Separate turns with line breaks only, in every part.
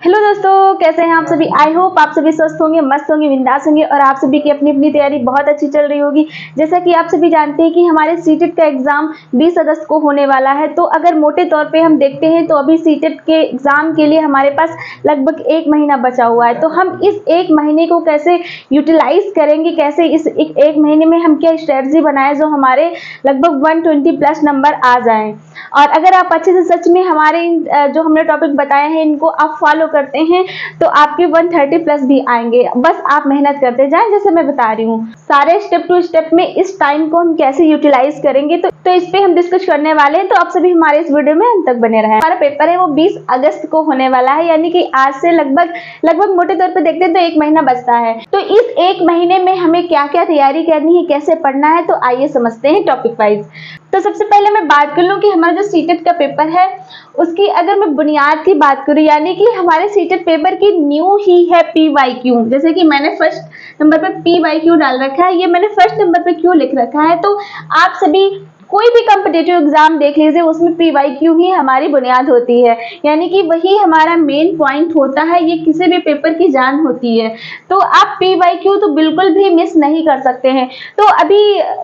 Hello दोस्तों, कैसे हैं आप सभी। आई होप आप सभी स्वस्थ होंगे, मस्त होंगे, बिंदास होंगे और आप सभी की अपनी अपनी तैयारी बहुत अच्छी चल रही होगी। जैसा कि आप सभी जानते हैं कि हमारे सीटेट का एग्जाम 20 अगस्त को होने वाला है। तो अगर मोटे तौर पे हम देखते हैं तो अभी सीटेट के एग्जाम के लिए हमारे पास लगभग 1 महीना बचा हुआ है। तो हम इस 1 महीने को कैसे यूटिलाइज करेंगे, कैसे इस एक महीने में हम क्या स्ट्रेटजी बनाए जो हमारे लगभग 120 प्लस नंबर आ जाएं। और अगर आप अच्छे से सच में हमारे जो हमने टॉपिक बताए हैं इनको आप फॉलो करते हैं तो आपके 130 प्लस भी आएंगे। बस आप मेहनत करते जाएं, जैसे मैं बता रही हूँ। सारे स्टेप टू स्टेप में इस टाइम को हम कैसे यूटिलाइज करेंगे तो इस पे हम डिस्कस करने वाले हैं। तो आप सभी हमारे इस वीडियो में अंत तक बने रहें। हमारा पेपर है वो 20 अगस्त को होने वाला है, यानी कि आज से लगभग मोटे तौर पर देखते हैं तो 1 महीना बचता है। तो इस 1 महीने में हमें क्या क्या तैयारी करनी है, कैसे पढ़ना है, तो आइए समझते हैं टॉपिक वाइज। तो सबसे पहले मैं बात कर लूं कि हमारा जो सीटेट का पेपर है उसकी अगर मैं बुनियाद की बात करूं, यानी कि हमारे सीटेट पेपर की न्यू ही है PYQ। जैसे कि मैंने फर्स्ट नंबर पे PYQ डाल रखा है, ये मैंने फर्स्ट नंबर पे क्यों लिख रखा है। तो आप सभी कोई भी कॉम्पिटिटिव एग्जाम देख लीजिए, उसमें PYQ ही हमारी बुनियाद होती है, यानी कि वही हमारा मेन पॉइंट होता है। ये किसी भी पेपर की जान होती है। तो आप PYQ तो बिल्कुल भी मिस नहीं कर सकते हैं। तो अभी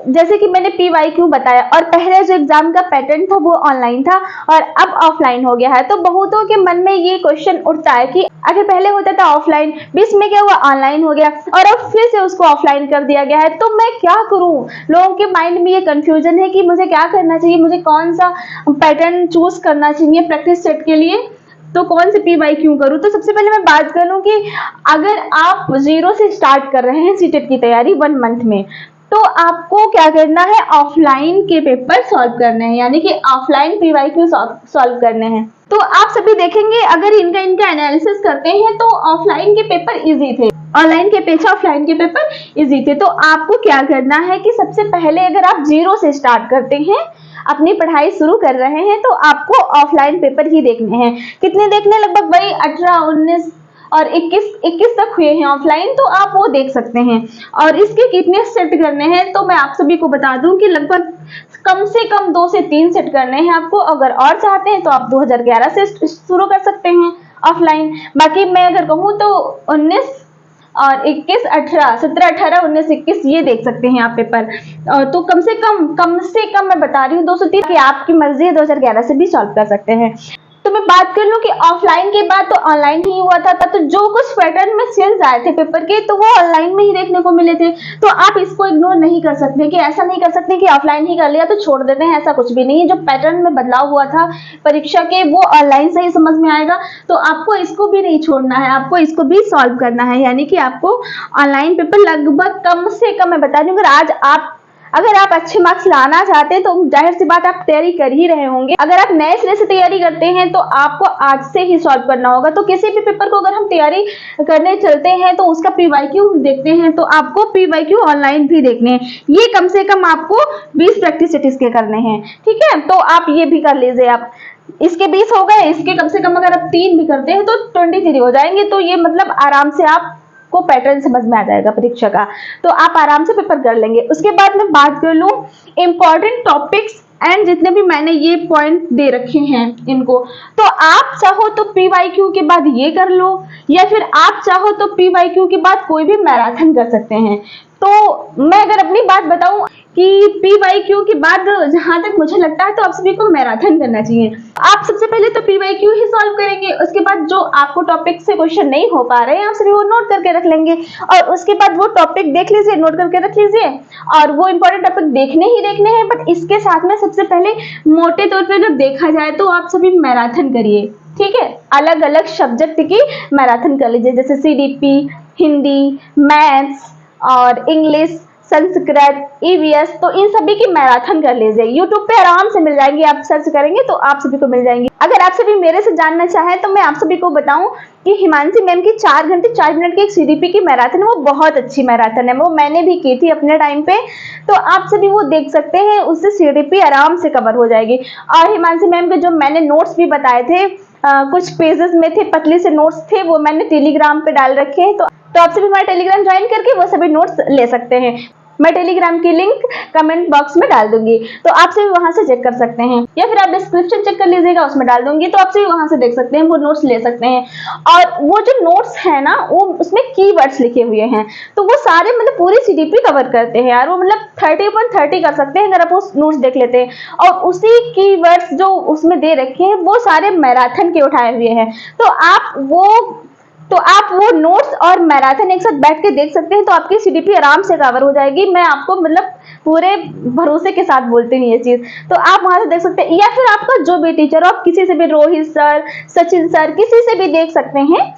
जैसे कि मैंने PYQ बताया, और पहले जो एग्जाम का पैटर्न था वो ऑनलाइन था और अब ऑफलाइन हो गया है। तो बहुतों के मन में ये क्वेश्चन उठता है कि अगर पहले होता था ऑफलाइन, बीच में क्या हुआ ऑनलाइन हो गया और अब फिर से उसको ऑफलाइन कर दिया गया है, तो मैं क्या करूं। लोगों के माइंड में ये कंफ्यूजन है कि मुझे क्या करना चाहिए, मुझे कौन सा पैटर्न चूज करना चाहिए प्रैक्टिस सेट के लिए, तो कौन से PYQ करूं। तो सबसे पहले मैं बात करूं कि अगर आप 0 से स्टार्ट कर रहे हैं सीटेट की तैयारी 1 मंथ में, तो आपको क्या करना है, ऑफलाइन के पेपर सॉल्व करने हैं, यानी कि ऑफलाइन PYQ सॉल्व करने हैं। तो आप सभी देखेंगे अगर इनका एनालिसिस करते हैं तो ऑफलाइन के पेपर इजी थे, ऑनलाइन के अपेक्षा ऑफलाइन के पेपर इजी थे। तो आपको क्या करना है कि सबसे पहले अगर आप 0 से स्टार्ट करते हैं, अपनी पढ़ाई शुरू कर रहे हैं, तो आपको ऑफलाइन पेपर ही देखने हैं। कितने देखने, लगभग वही 18, 19 और 21 तक हुए हैं ऑफलाइन, तो आप वो देख सकते हैं। और इसके कितने सेट करने हैं तो मैं आप सभी को बता दूं कि लगभग कम से कम 2 से 3 सेट करने हैं आपको। अगर और चाहते हैं तो आप 2011 से शुरू कर सकते हैं ऑफलाइन। बाकी मैं अगर कहूँ तो 19 और 21, 18, 17, 18, 19, 21 ये देख सकते हैं आप पेपर। तो कम से कम मैं बता रही हूँ 203 की आपकी मर्जी है, 2011 से भी सॉल्व कर सकते हैं। तो मैं बात कर लूं कि ऑफलाइन के बाद तो ऑनलाइन ही हुआ था, तो जो कुछ पैटर्न में चेंज आए थे पेपर के तो वो ऑनलाइन में ही देखने को मिले थे। तो आप इसको इग्नोर नहीं कर सकते कि ऐसा नहीं कर सकते कि ऑफलाइन ही कर लिया तो छोड़ देते हैं, ऐसा कुछ भी नहीं है। जो पैटर्न में बदलाव हुआ था परीक्षा के वो ऑनलाइन से ही समझ में आएगा, तो आपको इसको भी नहीं छोड़ना है, आपको इसको भी सॉल्व करना है। यानी कि आपको ऑनलाइन पेपर लगभग कम से कम मैं बता दूं, अगर आप अच्छे मार्क्स लाना चाहते हैं तो जाहिर सी बात आप तैयारी कर ही रहे होंगे। अगर आप नए सिरे से तैयारी करते हैं तो आपको आज से ही सॉल्व करना होगा। तो किसी भी पेपर को अगर हम तैयारी करने चलते हैं तो उसका PYQ देखते हैं, तो आपको PYQ ऑनलाइन भी देखने हैं। ये कम से कम आपको 20 प्रैक्टिस सेट इसके करने हैं, ठीक है। तो आप ये भी कर लीजिए। आप इसके 20 हो गए, इसके कम से कम अगर आप 3 भी करते हैं तो 23 हो जाएंगे। तो ये मतलब आराम से आप को पैटर्न समझ में आ जाएगा परीक्षा का, तो आप आराम से पेपर कर लेंगे। उसके बाद मैं बात कर लूं इंपॉर्टेंट टॉपिक्स एंड जितने भी मैंने ये पॉइंट दे रखे हैं इनको, तो आप चाहो तो PYQ के बाद ये कर लो, या फिर आप चाहो तो PYQ के बाद कोई भी मैराथन कर सकते हैं। तो मैं अगर अपनी बात बताऊं कि PYQ के बाद जहां तक मुझे लगता है तो आप सभी को मैराथन करना चाहिए। आप सबसे पहले तो PYQ ही सॉल्व करेंगे, उसके बाद जो आपको टॉपिक से क्वेश्चन नहीं हो पा रहे हैं आप सभी वो नोट करके रख लेंगे, और उसके बाद वो टॉपिक देख लीजिए, नोट करके रख लीजिए, और वो इंपॉर्टेंट टॉपिक देखने ही देखने हैं। बट इसके साथ में सबसे पहले मोटे तौर पर जब देखा जाए तो आप सभी मैराथन करिए, ठीक है। अलग अलग सब्जेक्ट की मैराथन कर लीजिए, जैसे CDP, हिंदी, मैथ्स और इंग्लिश, संस्कृत, EVS, तो इन सभी की मैराथन कर लीजिए। यूट्यूब पे आराम से मिल जाएंगी, आप सर्च करेंगे तो आप सभी को मिल जाएंगी। अगर आप सभी मेरे से जानना चाहें तो मैं आप सभी को बताऊं कि हिमांशी मैम की 4 घंटे 4 मिनट की एक CDP की मैराथन, वो बहुत अच्छी मैराथन है, वो मैंने भी की थी अपने टाइम पे। तो आप सभी वो देख सकते हैं, उससे CDP आराम से कवर हो जाएगी। और हिमांशी मैम के जो मैंने नोट्स भी बताए थे, कुछ पेजेस में थे, पतले से नोट्स थे, वो मैंने टेलीग्राम पे डाल रखे हैं। तो आप सभी हमारा टेलीग्राम ज्वाइन करके वो सभी नोट्स ले सकते हैं। मैं टेलीग्राम की लिंक कमेंट बॉक्स में डाल दूंगी, तो आपसे भी वहां से चेक कर सकते हैं, या फिर आप डिस्क्रिप्शन चेक कर लीजिएगा, उसमें डाल दूंगी, तो आपसे भी वहां से देख सकते हैं, वो नोट्स ले सकते हैं। और वो जो नोट्स है ना, वो उसमें कीवर्ड्स लिखे हुए हैं, तो वो सारे मतलब पूरी सीडीपी कवर करते हैं यार, वो मतलब 30/30 कर सकते हैं अगर आप उस नोट्स देख लेते हैं। और उसी कीवर्ड्स जो उसमें दे रखे हैं वो सारे मैराथन के उठाए हुए हैं, तो आप वो नोट्स और मैराथन एक साथ बैठ के देख सकते हैं, तो आपकी सीडीपी आराम से कवर हो जाएगी। मैं आपको मतलब पूरे भरोसे के साथ बोलती हूँ ये चीज, तो आप वहां से देख सकते हैं, या फिर आपका जो भी टीचर हो, आप किसी से भी, रोहित सर, सचिन सर, किसी से भी देख सकते हैं।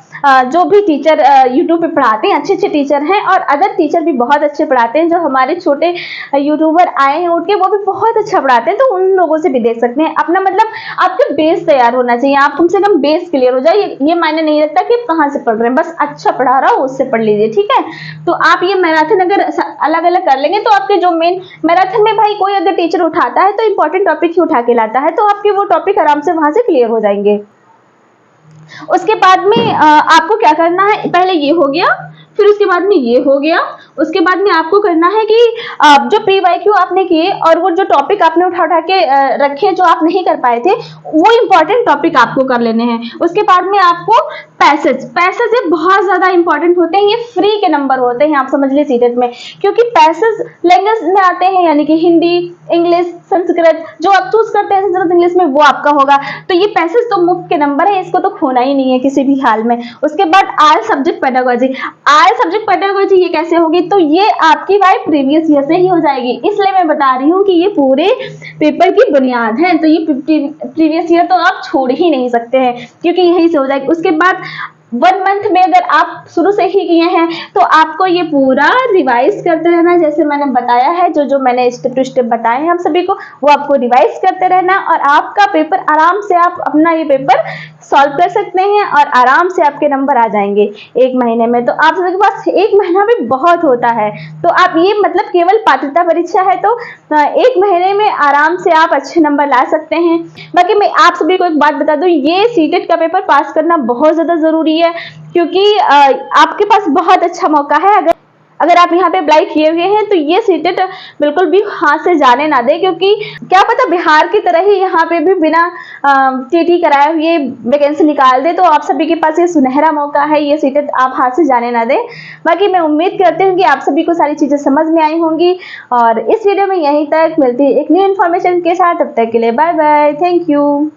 जो भी टीचर यूट्यूब पे पढ़ाते हैं, अच्छे अच्छे टीचर हैं, और अदर टीचर भी बहुत अच्छे पढ़ाते हैं, जो हमारे छोटे यूट्यूबर आए हैं उठ के, वो भी बहुत अच्छा पढ़ाते हैं, तो उन लोगों से भी देख सकते हैं। अपना मतलब आपका बेस तैयार होना चाहिए, आप कम से कम बेस क्लियर हो जाए, ये मायने नहीं रखता कि कहाँ से पढ़ रहे हैं, बस अच्छा पढ़ा रहा हो उससे पढ़ लीजिए, ठीक है। तो आप ये मैराथन अगर अलग अलग कर लेंगे, तो आपके जो मेन मैराथन में भाई कोई अगर टीचर उठाता है तो इंपॉर्टेंट टॉपिक ही उठा के लाता है, तो आपके वो टॉपिक आराम से वहां से क्लियर हो जाएंगे। उसके बाद में आपको क्या करना है, पहले ये हो गया, फिर उसके बाद में ये हो गया, उसके बाद में आपको करना है कि जो PYQ आपने किए और वो जो टॉपिक आपने उठा के रखे जो आप नहीं कर पाए थे, वो इंपॉर्टेंट टॉपिक आपको कर लेने हैं। उसके बाद में आपको पैसेज बहुत ज्यादा इंपॉर्टेंट होते हैं, ये फ्री के नंबर होते हैं, आप समझ लीजिए सीटेट में, क्योंकि पैसेज लैंग्वेज में आते हैं, यानी कि हिंदी, इंग्लिश, संस्कृत, जो आप चूज करते हैं संस्कृत इंग्लिश में वो आपका होगा। तो ये पैसेज तो मुफ्त के नंबर है, इसको तो खोना ही नहीं है किसी भी हाल में। उसके बाद आल सब्जेक्ट पेडागोजी ये कैसे होगी, तो ये आपकी भाई प्रीवियस ईयर से ही हो जाएगी, इसलिए मैं बता रही हूँ कि ये पूरे पेपर की बुनियाद है, तो ये प्रीवियस ईयर तो आप छोड़ ही नहीं सकते हैं, क्योंकि यहीं से हो जाएगी। उसके बाद 1 मंथ में अगर आप शुरू से ही किए हैं, तो आपको ये पूरा रिवाइज करते रहना, जैसे मैंने बताया है, जो मैंने स्टेप टू स्टेप बताए हैं हम सभी को, वो आपको रिवाइज करते रहना, और आपका पेपर आराम से, आप अपना ये पेपर सॉल्व कर सकते हैं, और आराम से आपके नंबर आ जाएंगे 1 महीने में। तो आप सबके पास 1 महीना भी बहुत होता है, तो आप ये मतलब केवल पात्रता परीक्षा है, तो 1 महीने में आराम से आप अच्छे नंबर ला सकते हैं। बाकी मैं आप सभी को एक बात बता दूं, ये सीटेट का पेपर पास करना बहुत ज्यादा जरूरी है, क्योंकि आपके पास बहुत अच्छा मौका है। अगर आप यहाँ पे अप्लाई किए हुए हैं, तो ये सीटेट बिल्कुल भी हाथ से जाने ना दे, क्योंकि क्या पता बिहार की तरह ही यहाँ पे भी बिना टीटी कराए हुए वैकेंसी निकाल दे, तो आप सभी के पास ये सुनहरा मौका है, ये सीटेट आप हाथ से जाने ना दे। बाकी मैं उम्मीद करती हूँ कि आप सभी को सारी चीजें समझ में आई होंगी, और इस वीडियो में यहीं तक, मिलती है एक न्यू इन्फॉर्मेशन के साथ, तब तक के लिए बाय बाय, थैंक यू।